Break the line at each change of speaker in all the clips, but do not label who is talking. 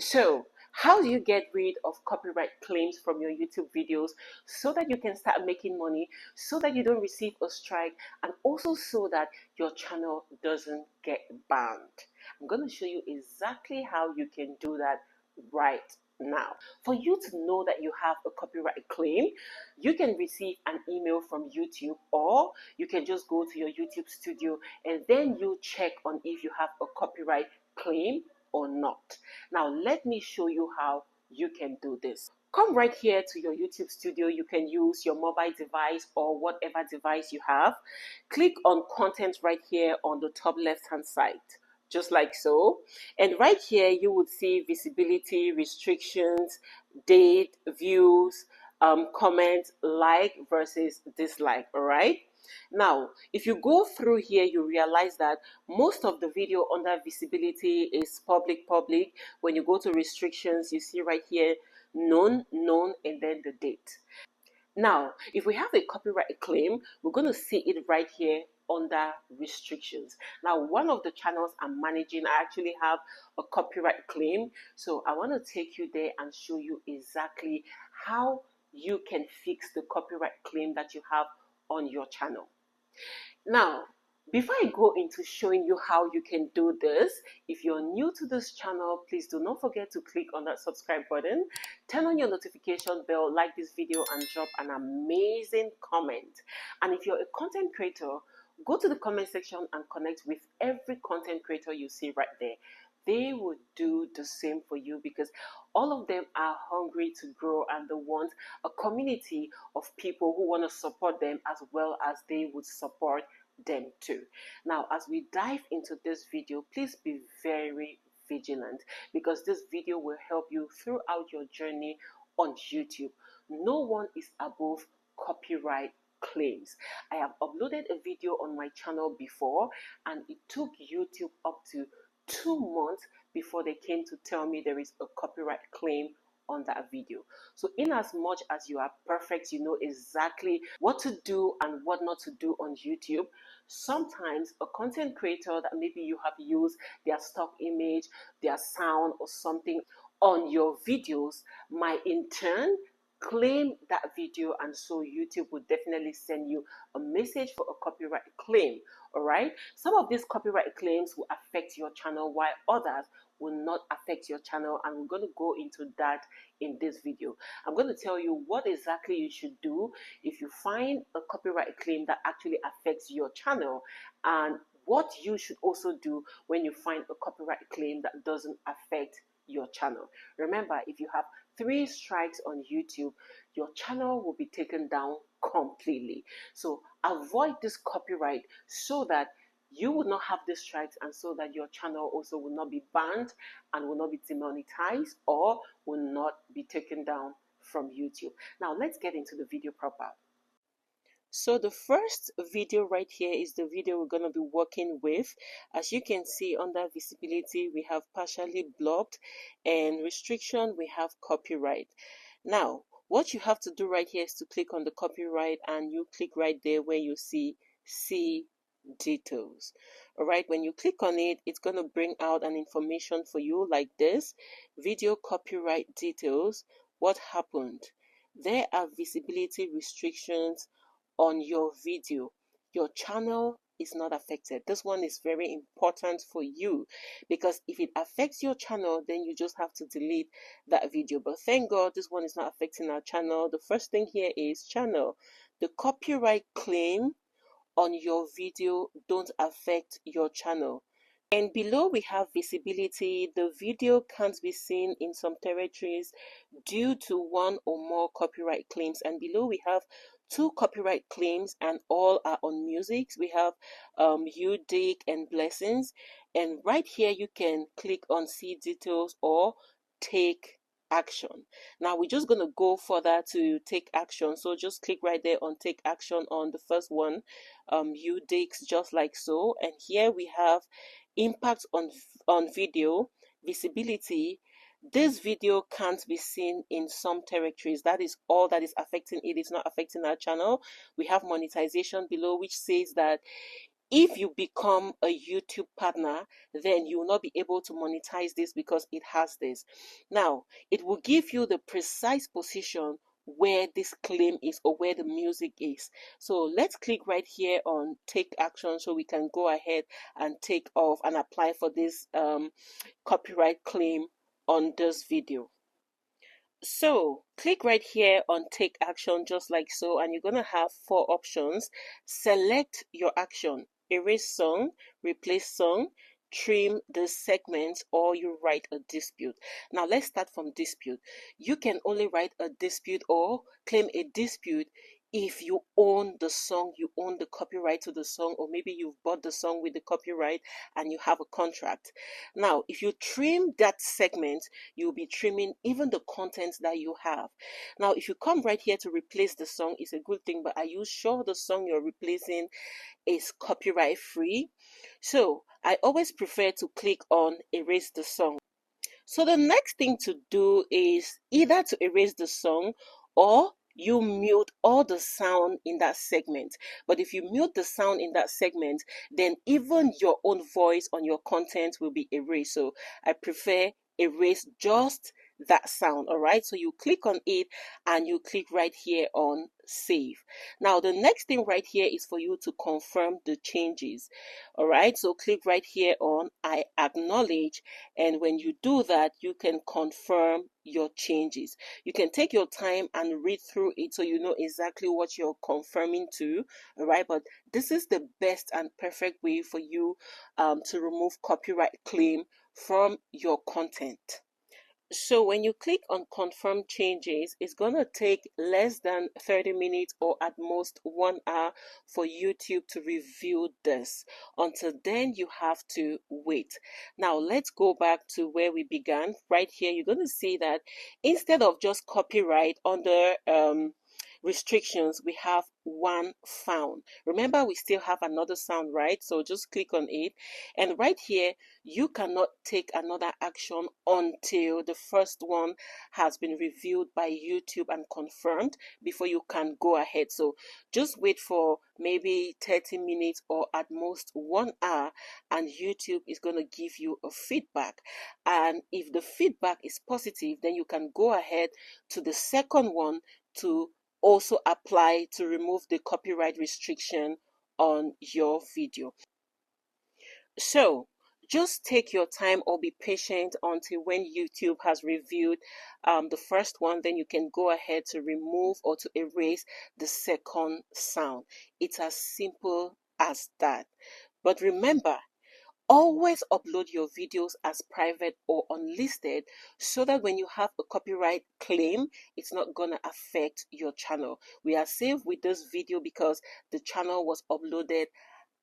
So, how do you get rid of copyright claims from your YouTube videos so that you can start making money, so that you don't receive a strike, and also so that your channel doesn't get banned? I'm going to show you exactly how you can do that right now. For you to know that you have a copyright claim, you can receive an email from YouTube, or you can just go to your YouTube studio and then you check on if you have a copyright claim or not. Now, let me show you how you can do this. Come right here to your YouTube studio. You can use your mobile device or whatever device you have. Click on content right here on the top left hand side, just like so. And right here, you would see visibility, restrictions, date, views, comment, like versus dislike, all right? Now, if you go through here, you realize that most of the video under visibility is public. When you go to restrictions, you see right here, known, and then the date. Now, if we have a copyright claim, we're going to see it right here under restrictions. Now, one of the channels I'm managing, I actually have a copyright claim. So I want to take you there and show you exactly how you can fix the copyright claim that you have on your channel. Now, before I go into showing you how you can do this, if you're new to this channel, please do not forget to click on that subscribe button, turn on your notification bell, like this video, and drop an amazing comment. And if you're a content creator, go to the comment section and connect with every content creator you see right there. They would do the same for you, because all of them are hungry to grow and they want a community of people who want to support them as well as they would support them too. Now, as we dive into this video, please be very vigilant, because this video will help you throughout your journey on YouTube. No one is above copyright claims. I have uploaded a video on my channel before, and it took YouTube up to 2 months before they came to tell me there is a copyright claim on that video. So in as much as you are perfect, you know exactly what to do and what not to do on YouTube, sometimes a content creator that maybe you have used their stock image, their sound or something on your videos might in turn claim that video, and so YouTube will definitely send you a message for a copyright claim. All right, some of these copyright claims will affect your channel while others will not affect your channel, and we're going to go into that in this video. I'm going to tell you what exactly you should do if you find a copyright claim that actually affects your channel, and what you should also do when you find a copyright claim that doesn't affect your channel. Remember, if you have 3 strikes on YouTube, your channel will be taken down completely. So avoid this copyright so that you will not have the strikes, and so that your channel also will not be banned and will not be demonetized or will not be taken down from YouTube. Now let's get into the video proper. So the first video right here is the video we're going to be working with. As you can see, under visibility we have partially blocked, and restriction we have copyright. Now what you have to do right here is to click on the copyright, and you click right there where you see details. All right, when you click on it, it's going to bring out an information for you like this: video copyright details. What happened? There are visibility restrictions on your video. Your channel is not affected. This one is very important for you, because if it affects your channel, then you just have to delete that video. But thank God this one is not affecting our channel. The first thing here is channel. The copyright claim on your video don't affect your channel. And below we have visibility. The video can't be seen in some territories due to 1 or more copyright claims. And below we have 2 copyright claims, and all are on music. We have You Dig and Blessings. And right here you can click on see details or take action. Now we're just going to go further to take action. So just click right there on take action on the first one, You Digs, just like so. And here we have impact on video, visibility. This video can't be seen in some territories. That is all that is affecting it. It's not affecting our channel. We have monetization below, which says that If you become a YouTube partner, then you will not be able to monetize this because it has this. Now, it will give you the precise position where this claim is or where the music is. So let's click right here on take action so we can go ahead and take off and apply for this copyright claim on this video. So click right here on take action just like so, and you're going to have 4 options. Select your action: erase song, replace song, trim the segments, or you write a dispute. Now let's start from dispute. You can only write a dispute or claim a dispute if you own the song, you own the copyright to the song, or maybe you've bought the song with the copyright and you have a contract. Now, if you trim that segment, you'll be trimming even the content that you have. Now, if you come right here to replace the song, it's a good thing, but are you sure the song you're replacing is copyright free? So I always prefer to click on erase the song. So the next thing to do is either to erase the song or you mute all the sound in that segment. But if you mute the sound in that segment, then even your own voice on your content will be erased. So I prefer erase just that sound. All right, so you click on it and you click right here on save. Now the next thing right here is for you to confirm the changes. All right, so click right here on I acknowledge, and when you do that, you can confirm your changes. You can take your time and read through it so you know exactly what you're confirming to. All right, but this is the best and perfect way for you to remove copyright claim from your content. So when you click on confirm changes, it's going to take less than 30 minutes or at most 1 hour for YouTube to review this. Until then, you have to wait. Now let's go back to where we began. Right here, you're going to see that instead of just copyright under restrictions, we have one found. Remember, we still have another sound, right? So just click on it, and right here you cannot take another action until the first one has been reviewed by YouTube and confirmed before you can go ahead. So just wait for maybe 30 minutes or at most 1 hour, and YouTube is going to give you a feedback. And if the feedback is positive, then you can go ahead to the second one to also apply to remove the copyright restriction on your video. So just take your time or be patient until when YouTube has reviewed the first one, then you can go ahead to remove or to erase the second sound. It's as simple as that. But remember, always upload your videos as private or unlisted so that when you have a copyright claim, it's not gonna affect your channel. We are safe with this video because the channel was uploaded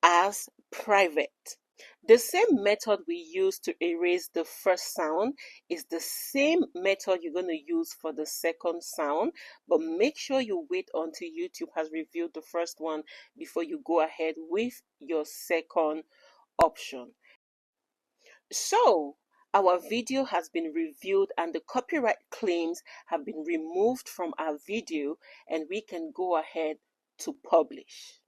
as private. The same method we use to erase the first sound is the same method you're going to use for the second sound, but make sure you wait until YouTube has reviewed the first one before you go ahead with your second option. So our video has been reviewed and the copyright claims have been removed from our video, and we can go ahead to publish.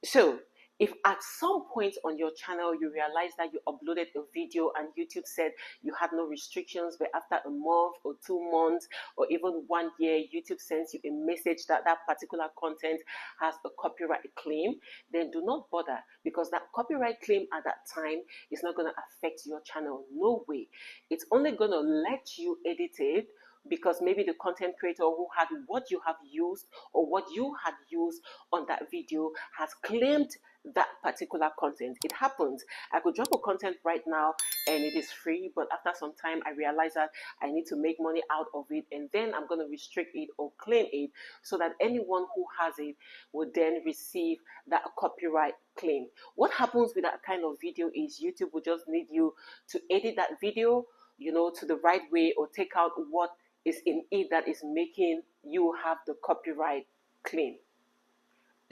So if at some point on your channel you realize that you uploaded a video and YouTube said you had no restrictions, but after a month or 2 months or even 1 year, YouTube sends you a message that that particular content has a copyright claim, then do not bother, because that copyright claim at that time is not going to affect your channel. No way. It's only going to let you edit it, because maybe the content creator who had what you have used or what you had used on that video has claimed that particular content. It happens. I could drop a content right now and it is free, but after some time I realize that I need to make money out of it, and then I'm going to restrict it or claim it so that anyone who has it would then receive that copyright claim. What happens with that kind of video is YouTube will just need you to edit that video, to the right way, or take out what is in it that is making you have the copyright claim.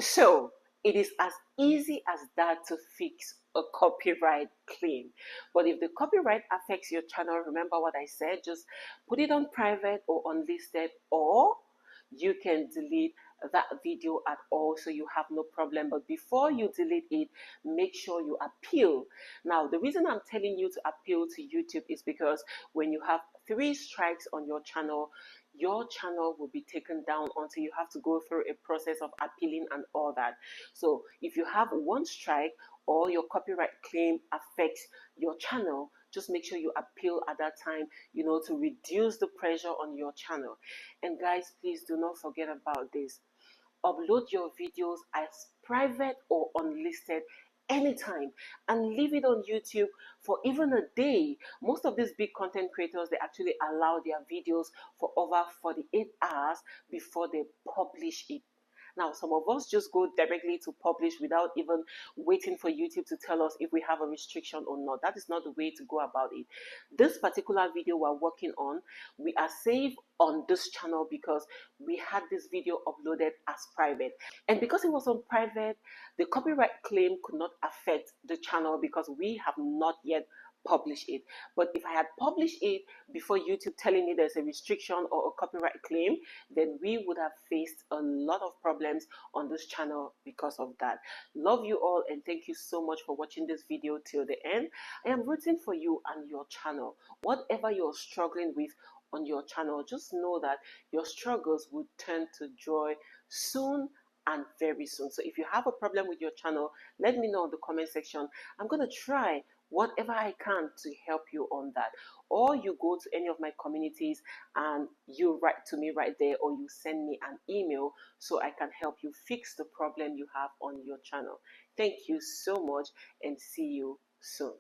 So it is as easy as that to fix a copyright claim. But if the copyright affects your channel, remember what I said, just put it on private or unlisted, or you can delete that video at all, so you have no problem. But before you delete it, make sure you appeal. Now, the reason I'm telling you to appeal to YouTube is because when you have 3 strikes on your channel will be taken down until you have to go through a process of appealing and all that. So if you have 1 strike or your copyright claim affects your channel, just make sure you appeal at that time, to reduce the pressure on your channel. And guys, please do not forget about this. Upload your videos as private or unlisted anytime and leave it on YouTube for even a day. Most of these big content creators, they actually allow their videos for over 48 hours before they publish it. Now, some of us just go directly to publish without even waiting for YouTube to tell us if we have a restriction or not. That is not the way to go about it. This particular video we're working on, we are safe on this channel because we had this video uploaded as private. And because it was on private, the copyright claim could not affect the channel because we have not yet published it. But if I had published it before YouTube telling me there's a restriction or a copyright claim, then we would have faced a lot of problems on this channel because of that. Love you all, and thank you so much for watching this video till the end. I am rooting for you and your channel. Whatever you're struggling with on your channel, just know that your struggles will turn to joy soon and very soon. So if you have a problem with your channel, let me know in the comment section. I'm going to try whatever I can to help you on that. Or you go to any of my communities and you write to me right there, or you send me an email so I can help you fix the problem you have on your channel. Thank you so much, and see you soon.